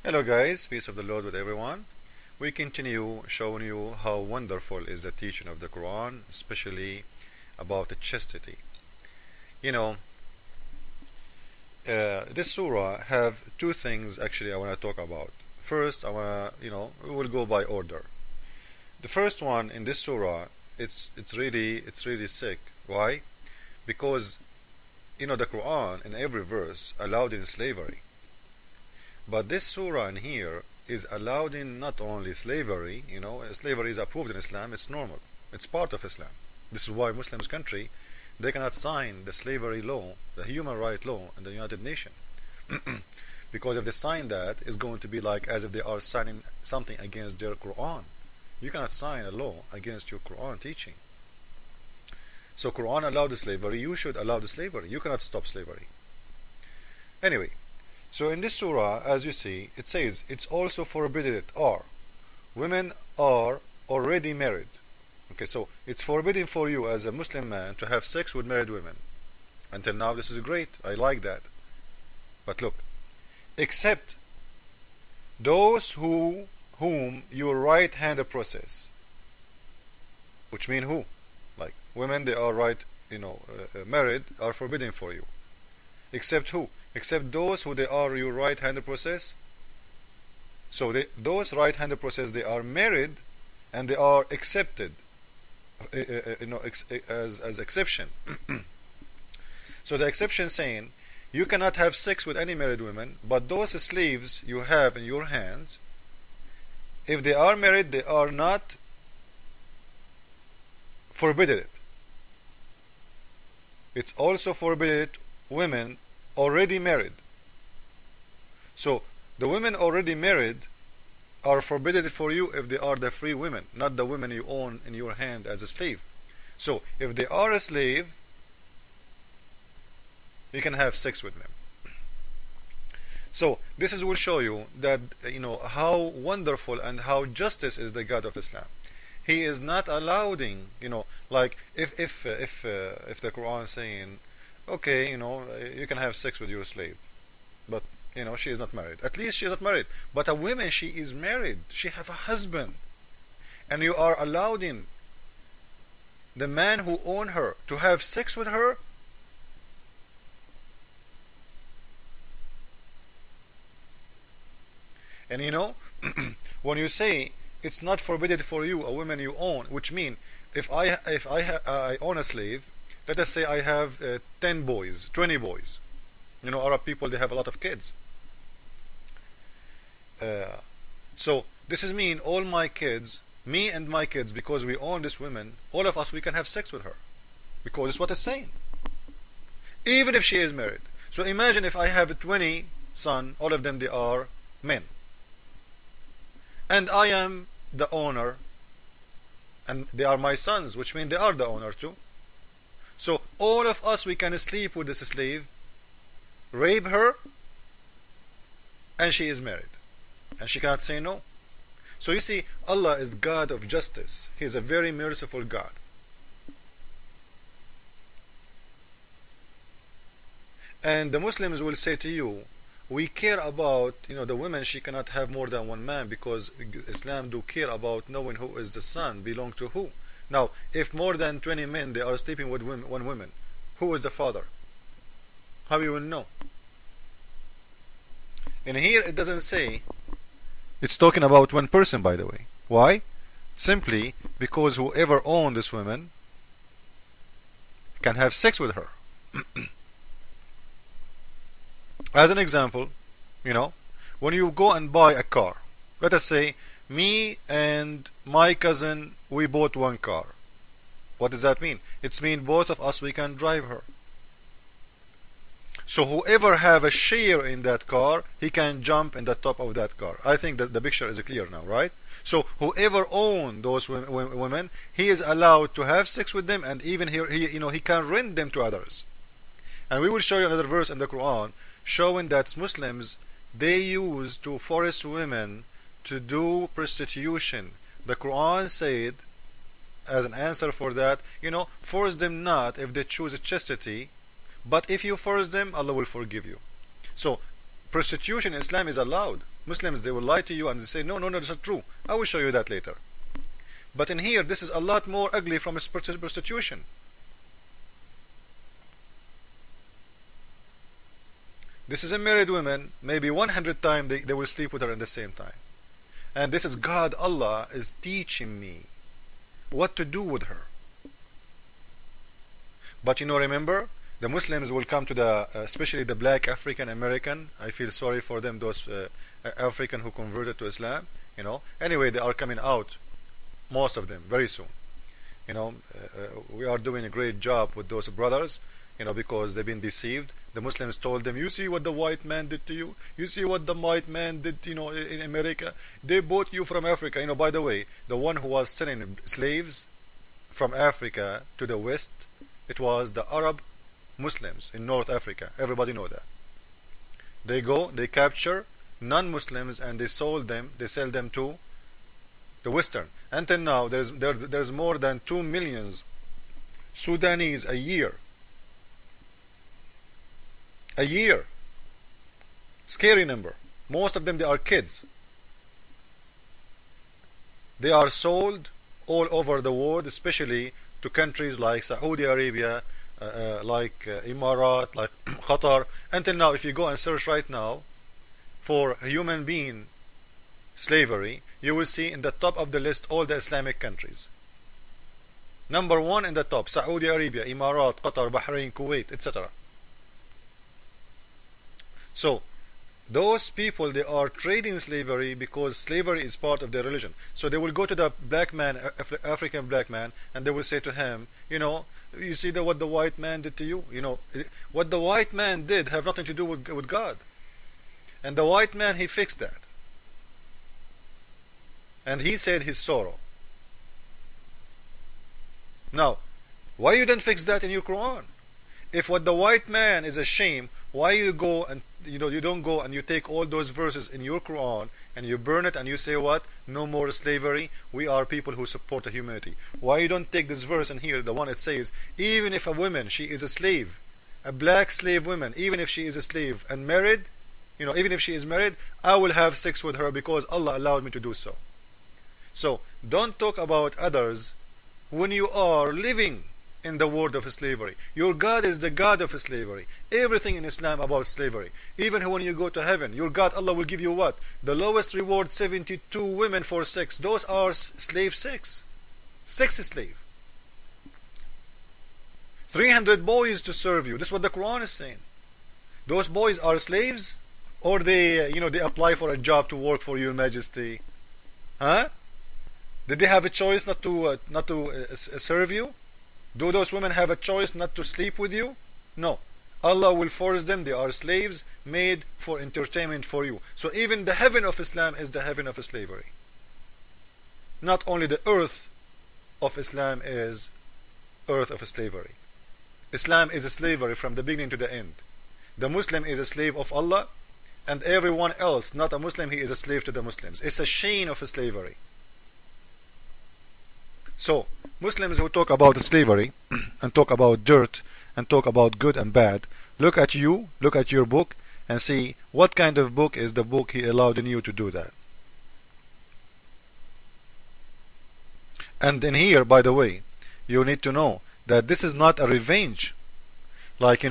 Hello guys, peace of the Lord with everyone. We continue showing you how wonderful is the teaching of the Quran, especially about the chastity. You know, this surah have two things actually I want to talk about. First, I want to, we will go by order. The first one in this surah, it's really sick. Why? Because the Quran in every verse allowed in slavery. But this surah in here is allowed in not only slavery, slavery is approved in Islam, it's normal. It's part of Islam. This is why Muslims country, they cannot sign the slavery law, the human right law in the United Nations. Because if they sign that, it's going to be like as if they are signing something against their Quran. You cannot sign a law against your Quran teaching. So Quran allowed the slavery, you should allow the slavery. You cannot stop slavery. Anyway, so in this surah, as you see, it says, it's also forbidden women are already married. Okay, so it's forbidden for you as a Muslim man to have sex with married women. Until now, this is great. I like that. But look, except those whom your right hand process. Which mean who? Like women, they are married, are forbidden for you. Except who? Except those who they are your right hand process. So those right hand process, they are married and they are accepted as exception. So the exception saying you cannot have sex with any married women, but those slaves you have in your hands, if they are married, they are not forbidden it. It's also forbidden women already married. So the women already married are forbidden for you if they are the free women, not the women you own in your hand as a slave. So if they are a slave, you can have sex with them. So this will show you that how wonderful and how justice is the God of Islam. He is not allowing, like if the Quran is saying, okay, you can have sex with your slave, but she is not married. At least she is not married. But a woman, she is married. She have a husband, and you are allowing the man who own her to have sex with her. And when you say it's not forbidden for you, a woman you own, which means if I own a slave, let us say I have 10 boys, 20 boys. Arab people, they have a lot of kids. So this is mean all my kids, me and my kids, because we own this woman, all of us, we can have sex with her. Because it's what it's saying. Even if she is married. So imagine if I have 20 sons, all of them, they are men. And I am the owner, and they are my sons, which means they are the owner too. So all of us, we can sleep with this slave, rape her, and she is married. And she cannot say no. So you see, Allah is God of justice. He is a very merciful God. And the Muslims will say to you, we care about, the women, she cannot have more than one man, because Islam do care about knowing who is the son, belong to who. Now, if more than 20 men, they are sleeping with one woman, who is the father? How you will know? And here it doesn't say, it's talking about one person, by the way. Why? Simply because whoever owns this woman can have sex with her. As an example, when you go and buy a car, let us say me and my cousin, we bought one car. What does that mean? It means both of us, we can drive her. So whoever have a share in that car, he can jump in the top of that car. I think that the picture is clear now, right? So whoever owns those women, he is allowed to have sex with them, and even he can rent them to others. And we will show you another verse in the Quran showing that Muslims, they use to force women to do prostitution. The Quran said, as an answer for that, force them not if they choose chastity, but if you force them, Allah will forgive you. So prostitution in Islam is allowed. Muslims, they will lie to you and they say, no, no, no, that's not true. I will show you that later. But in here, this is a lot more ugly from prostitution. This is a married woman, maybe 100 times they will sleep with her at the same time. And this is God, Allah, is teaching me what to do with her. But remember, the Muslims will come to the, especially the black African American. I feel sorry for them, those African who converted to Islam. Anyway, they are coming out, most of them, very soon. We are doing a great job with those brothers, because they've been deceived. The Muslims told them, you see what the white man did to you? You see what the white man did, in America? They bought you from Africa. By the way, the one who was selling slaves from Africa to the West, it was the Arab Muslims in North Africa. Everybody know that. They go, they capture non-Muslims and they sell them to the Western. Until now, there's more than 2 million Sudanese a year. A year. Scary number. Most of them, they are kids. They are sold all over the world, especially to countries like Saudi Arabia, like Emirat, like Qatar. Until now, if you go and search right now for human being slavery, you will see in the top of the list all the Islamic countries. Number 1 in the top, Saudi Arabia, Emirat, Qatar, Bahrain, Kuwait, etc. So those people, they are trading slavery because slavery is part of their religion. So they will go to the black man, African black man, and they will say to him, you see what the white man did to you? What the white man did have nothing to do with God. And the white man, he fixed that. And he said his sorrow. Now, why you didn't fix that in your Quran? If what the white man is a shame, why you go and you don't go and you take all those verses in your Quran and you burn it and you say what? No more slavery. We are people who support the humanity. Why you don't take this verse in here, the one that says, even if a woman, she is a slave, a black slave woman, even if she is a slave and married, even if she is married, I will have sex with her because Allah allowed me to do so. So don't talk about others when you are living in the world of slavery. Your God is the God of slavery. Everything in Islam about slavery. Even when you go to heaven, your God, Allah, will give you what? The lowest reward, 72 women for sex. Those are slave sex. Sex slave. 300 boys to serve you. This is what the Quran is saying. Those boys are slaves, or they apply for a job to work for your Majesty. Huh? Did they have a choice not to serve you? Do those women have a choice not to sleep with you? No. Allah will force them. They are slaves made for entertainment for you. So even the heaven of Islam is the heaven of slavery. Not only the earth of Islam is earth of slavery. Islam is a slavery from the beginning to the end. The Muslim is a slave of Allah, and everyone else, not a Muslim, he is a slave to the Muslims. It's a chain of slavery. So, Muslims who talk about slavery and talk about dirt and talk about good and bad, look at your book and see what kind of book is the book he allowed in you to do that. And in here, by the way, you need to know that this is not a revenge. Like,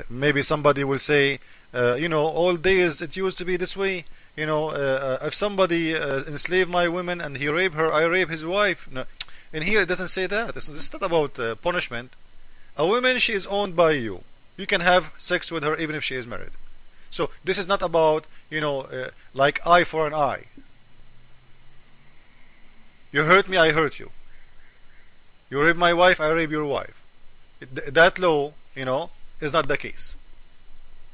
maybe somebody will say, all days it used to be this way. If somebody enslaved my woman and he raped her, I rape his wife. No. In here it doesn't say that. It's not about punishment. A woman, she is owned by you. You can have sex with her even if she is married. So this is not about, like eye for an eye. You hurt me, I hurt you. You rape my wife, I rape your wife. That law, is not the case.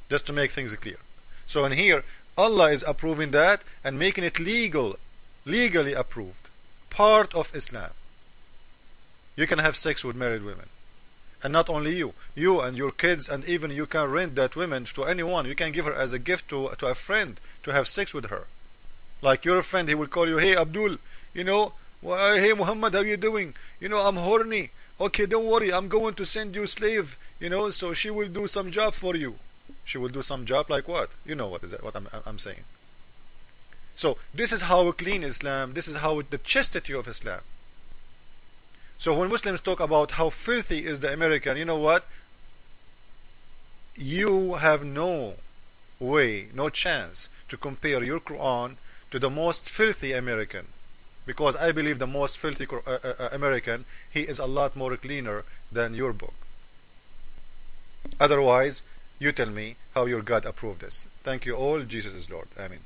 Just to make things clear. So in here, Allah is approving that and making it legally approved. Part of Islam. You can have sex with married women. And not only you and your kids, and even you can rent that woman to anyone. You can give her as a gift to a friend to have sex with her. Like your friend, he will call you, hey Abdul, hey Muhammad, how you doing? I'm horny. Okay, don't worry, I'm going to send you a slave, so she will do some job for you. She will do some job like what? You know what is that? What I'm saying. So this is how clean Islam. This is how the chastity of Islam. So when Muslims talk about how filthy is the American, you know what? You have no way, no chance to compare your Quran to the most filthy American, because I believe the most filthy American, he is a lot more cleaner than your book. Otherwise, you tell me how your God approved this. Thank you all. Jesus is Lord. Amen.